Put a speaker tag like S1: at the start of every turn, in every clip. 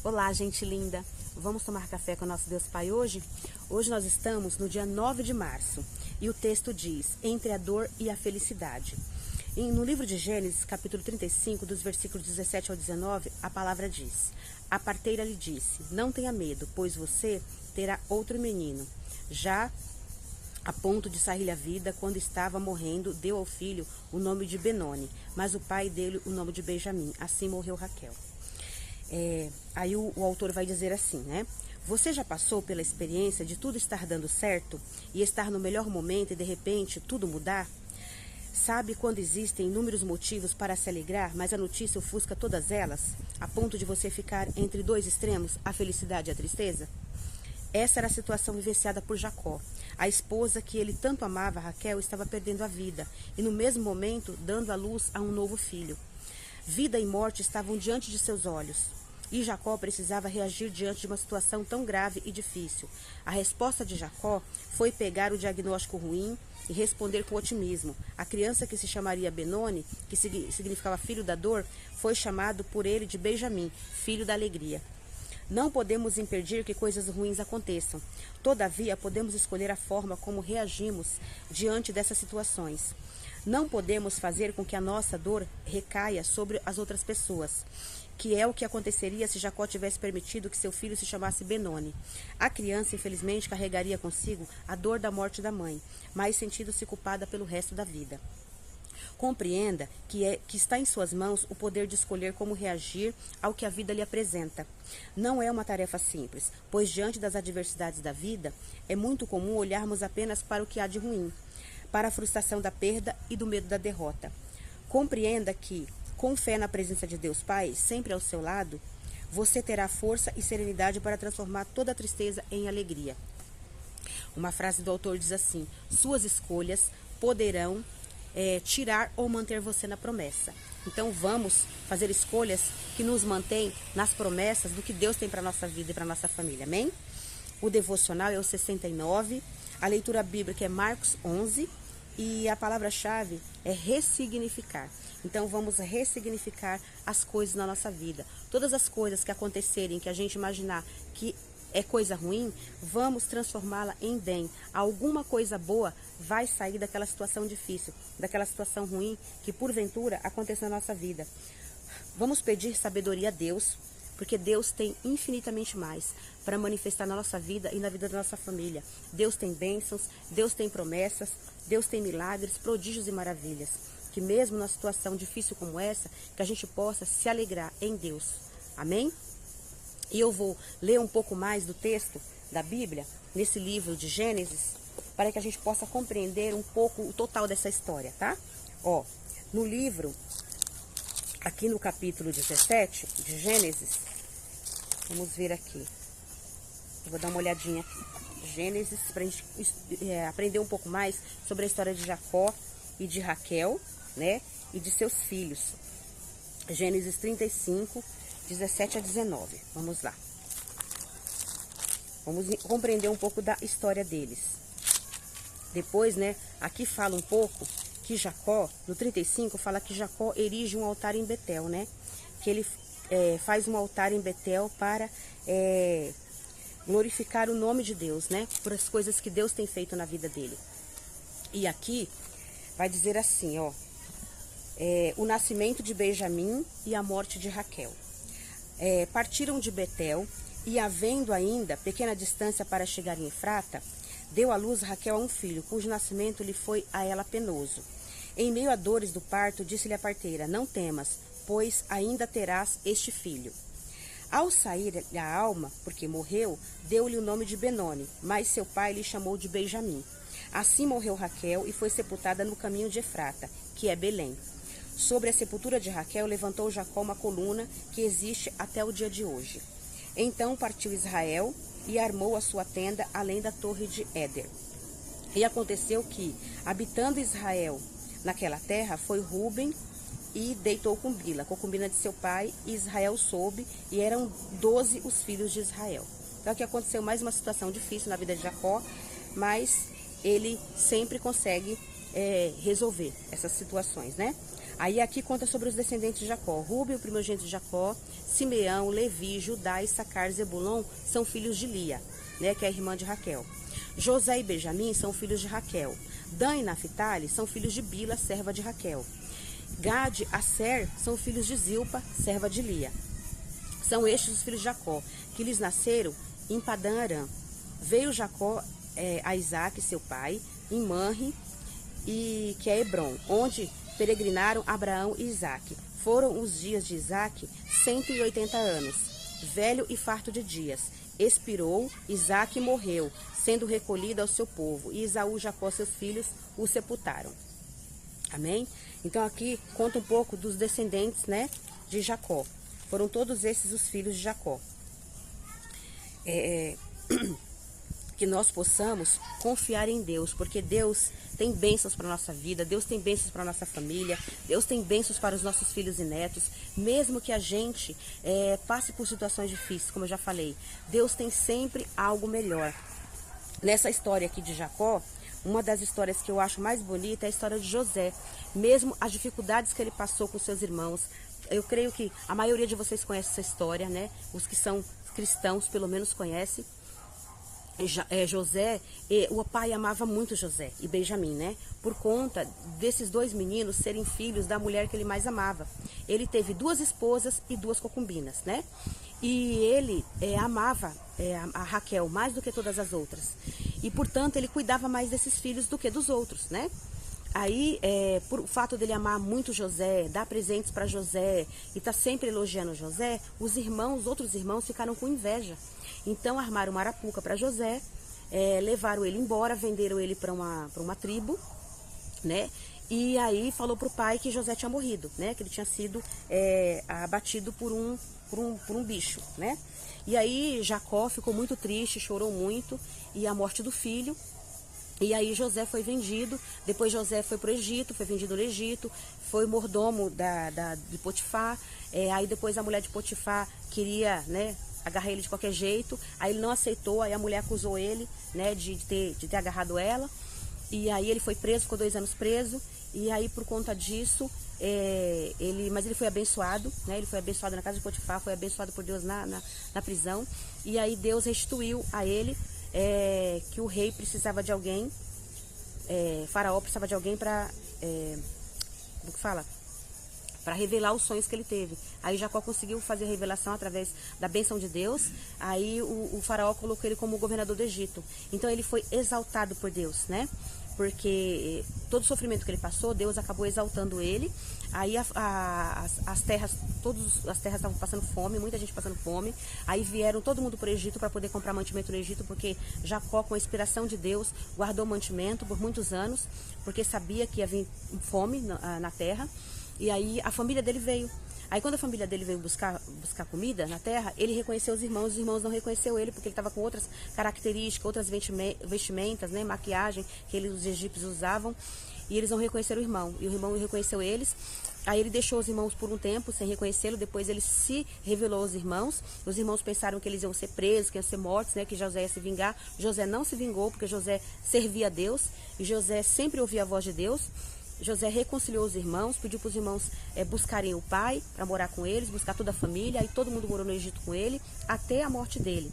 S1: Olá, gente linda! Vamos tomar café com o nosso Deus Pai hoje? Hoje nós estamos no dia 9 de março e o texto diz, entre a dor e a felicidade. No livro de Gênesis, capítulo 35, dos versículos 17 ao 19, a palavra diz, a parteira lhe disse, não tenha medo, pois você terá outro menino. Já a ponto de sair-lhe a vida, quando estava morrendo, deu ao filho o nome de Benoni, mas o pai dele o nome de Benjamim. Assim morreu Raquel. Aí o autor vai dizer assim, né? Você já passou pela experiência de tudo estar dando certo e estar no melhor momento e de repente tudo mudar? Sabe quando existem inúmeros motivos para se alegrar, mas a notícia ofusca todas elas, a ponto de você ficar entre dois extremos, a felicidade e a tristeza? Essa era a situação vivenciada por Jacó. A esposa que ele tanto amava, Raquel, estava perdendo a vida e no mesmo momento dando à luz a um novo filho. Vida e morte estavam diante de seus olhos. E Jacó precisava reagir diante de uma situação tão grave e difícil. A resposta de Jacó foi pegar o diagnóstico ruim e responder com otimismo. A criança que se chamaria Benoni, que significava filho da dor, foi chamado por ele de Benjamim, filho da alegria. Não podemos impedir que coisas ruins aconteçam. Todavia, podemos escolher a forma como reagimos diante dessas situações. Não podemos fazer com que a nossa dor recaia sobre as outras pessoas, que é o que aconteceria se Jacó tivesse permitido que seu filho se chamasse Benoni. A criança, infelizmente, carregaria consigo a dor da morte da mãe, mas sentindo-se culpada pelo resto da vida. Compreenda que está em suas mãos o poder de escolher como reagir ao que a vida lhe apresenta. Não é uma tarefa simples, pois diante das adversidades da vida, é muito comum olharmos apenas para o que há de ruim, para a frustração da perda e do medo da derrota. Compreenda que, com fé na presença de Deus Pai, sempre ao seu lado, você terá força e serenidade para transformar toda a tristeza em alegria. Uma frase do autor diz assim, suas escolhas poderão tirar ou manter você na promessa. Então vamos fazer escolhas que nos mantêm nas promessas do que Deus tem para a nossa vida e para a nossa família, amém? O devocional é o 69, a leitura bíblica é Marcos 11 e a palavra-chave é ressignificar. Então vamos ressignificar as coisas na nossa vida. Todas as coisas que acontecerem, que a gente imaginar que é coisa ruim, vamos transformá-la em bem. Alguma coisa boa vai sair daquela situação difícil, daquela situação ruim que porventura aconteceu na nossa vida. Vamos pedir sabedoria a Deus, porque Deus tem infinitamente mais para manifestar na nossa vida e na vida da nossa família. Deus tem bênçãos, Deus tem promessas, Deus tem milagres, prodígios e maravilhas. Que mesmo numa situação difícil como essa, que a gente possa se alegrar em Deus. Amém? E eu vou ler um pouco mais do texto da Bíblia, nesse livro de Gênesis, para que a gente possa compreender um pouco o total dessa história, tá? No livro, aqui no capítulo 17 de Gênesis, vamos ver aqui. Eu vou dar uma olhadinha aqui. Gênesis, para a gente aprender um pouco mais sobre a história de Jacó e de Raquel, né? E de seus filhos. Gênesis 35, 17 a 19. Vamos lá. Vamos compreender um pouco da história deles. Depois, né, aqui fala um pouco que Jacó, no 35, fala que Jacó erige um altar em Betel, né? Que ele faz um altar em Betel para glorificar o nome de Deus, né? Por as coisas que Deus tem feito na vida dele. E aqui vai dizer assim, o nascimento de Benjamim e a morte de Raquel. Partiram de Betel e, havendo ainda pequena distância para chegar em Efrata, deu à luz Raquel a um filho, cujo nascimento lhe foi a ela penoso. Em meio a dores do parto, disse-lhe a parteira, não temas, pois ainda terás este filho. Ao sair a alma, porque morreu, deu-lhe o nome de Benoni, mas seu pai lhe chamou de Benjamim. Assim morreu Raquel e foi sepultada no caminho de Efrata, que é Belém. Sobre a sepultura de Raquel levantou Jacó uma coluna que existe até o dia de hoje. Então partiu Israel e armou a sua tenda além da torre de Éder. E aconteceu que, habitando Israel naquela terra, foi Ruben e deitou com Bila, concubina de seu pai, e Israel soube, e eram 12 os filhos de Israel. Então aqui aconteceu mais uma situação difícil na vida de Jacó, mas ele sempre consegue resolver essas situações, né? Aí aqui conta sobre os descendentes de Jacó. Rúben, o primogênito de Jacó, Simeão, Levi, Judá, Issacar, Zebulon são filhos de Lia, né, que é a irmã de Raquel. José e Benjamim são filhos de Raquel. Dan e Naphtali são filhos de Bila, serva de Raquel. Gade e Aser são filhos de Zilpa, serva de Lia. São estes os filhos de Jacó, que lhes nasceram em Padã Arã. Veio Jacó a Isaque, seu pai, em Manre, e que é Hebron, onde peregrinaram Abraão e Isaque. Foram os dias de Isaque 180 anos, velho e farto de dias. Expirou, Isaque morreu, sendo recolhido ao seu povo, e Esaú e Jacó, seus filhos, o sepultaram. Amém? Então aqui conta um pouco dos descendentes, né, de Jacó. Foram todos esses os filhos de Jacó. Que nós possamos confiar em Deus, porque Deus tem bênçãos para a nossa vida, Deus tem bênçãos para a nossa família, Deus tem bênçãos para os nossos filhos e netos, mesmo que a gente passe por situações difíceis, como eu já falei, Deus tem sempre algo melhor. Nessa história aqui de Jacó, uma das histórias que eu acho mais bonita é a história de José, mesmo as dificuldades que ele passou com seus irmãos. Eu creio que a maioria de vocês conhece essa história, né? Os que são cristãos, pelo menos, conhecem. José, o pai amava muito José e Benjamim, né? Por conta desses dois meninos serem filhos da mulher que ele mais amava. Ele teve 2 esposas e 2 concubinas, né? E ele amava a Raquel mais do que todas as outras. E, portanto, ele cuidava mais desses filhos do que dos outros, né? Aí, por o fato dele amar muito José, dar presentes para José e estar sempre elogiando José, os outros irmãos ficaram com inveja. Então, armaram uma arapuca para José, levaram ele embora, venderam ele para uma tribo, né? E aí falou para o pai que José tinha morrido, né? Que ele tinha sido abatido por um bicho, né? E aí Jacó ficou muito triste, chorou muito, e a morte do filho. E aí José foi vendido, depois José foi para o Egito, foi vendido no Egito, foi mordomo de Potifar, aí depois a mulher de Potifar queria, né, agarrar ele de qualquer jeito, aí ele não aceitou, aí a mulher acusou ele, né, de ter agarrado ela, e aí ele foi preso, ficou 2 anos preso, e aí por conta disso, mas ele foi abençoado, né, ele foi abençoado na casa de Potifar, foi abençoado por Deus na prisão, e aí Deus restituiu a ele, que o rei precisava de alguém, Faraó precisava de alguém para, como que fala? Para revelar os sonhos que ele teve. Aí Jacó conseguiu fazer a revelação através da bênção de Deus, aí o Faraó colocou ele como governador do Egito. Então ele foi exaltado por Deus, né? Porque todo o sofrimento que ele passou, Deus acabou exaltando ele. Aí as terras estavam passando fome, muita gente passando fome. Aí vieram todo mundo para o Egito para poder comprar mantimento no Egito, porque Jacó, com a inspiração de Deus, guardou mantimento por muitos anos, porque sabia que ia vir fome na terra. E aí a família dele veio. Aí quando a família dele veio buscar comida na terra, ele reconheceu os irmãos não reconheceu ele, porque ele estava com outras características, outras vestimentas, né, maquiagem que os egípcios usavam, e eles não reconheceram o irmão, e o irmão reconheceu eles. Aí ele deixou os irmãos por um tempo sem reconhecê-lo, depois ele se revelou aos irmãos. Os irmãos pensaram que eles iam ser presos, que iam ser mortos, né, que José ia se vingar. José não se vingou, porque José servia a Deus, e José sempre ouvia a voz de Deus. José reconciliou os irmãos, pediu para os irmãos buscarem o pai para morar com eles, buscar toda a família, aí todo mundo morou no Egito com ele, até a morte dele.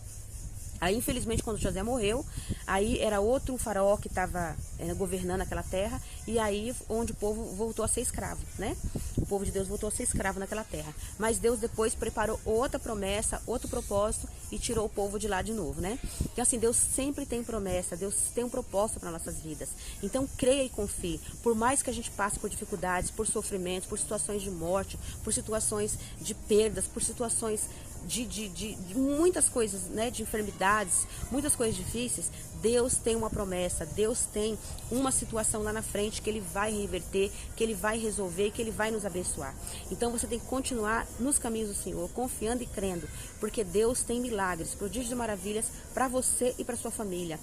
S1: Aí, infelizmente, quando José morreu, aí era outro faraó que estava governando aquela terra, e aí onde o povo voltou a ser escravo, né? O povo de Deus voltou a ser escravo naquela terra. Mas Deus depois preparou outra promessa, outro propósito, e tirou o povo de lá de novo, né? Então, assim, Deus sempre tem promessa, Deus tem um propósito para nossas vidas. Então, creia e confie. Por mais que a gente passe por dificuldades, por sofrimentos, por situações de morte, por situações de perdas, por situações de muitas coisas, né, de enfermidades, muitas coisas difíceis, Deus tem uma promessa, Deus tem uma situação lá na frente que Ele vai reverter, que Ele vai resolver, que Ele vai nos abençoar. Então você tem que continuar nos caminhos do Senhor, confiando e crendo, porque Deus tem milagres, prodígios e maravilhas para você e para sua família.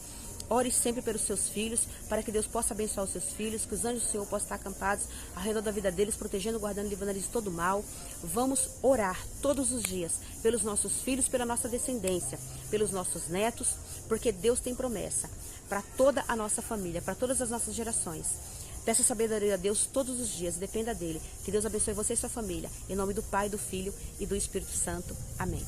S1: Ore sempre pelos seus filhos, para que Deus possa abençoar os seus filhos, que os anjos do Senhor possam estar acampados ao redor da vida deles, protegendo, guardando e livrando eles de todo mal. Vamos orar todos os dias pelos nossos filhos, pela nossa descendência, pelos nossos netos, porque Deus tem promessa para toda a nossa família, para todas as nossas gerações. Peça sabedoria a Deus todos os dias, dependa dele. Que Deus abençoe você e sua família. Em nome do Pai, do Filho e do Espírito Santo. Amém.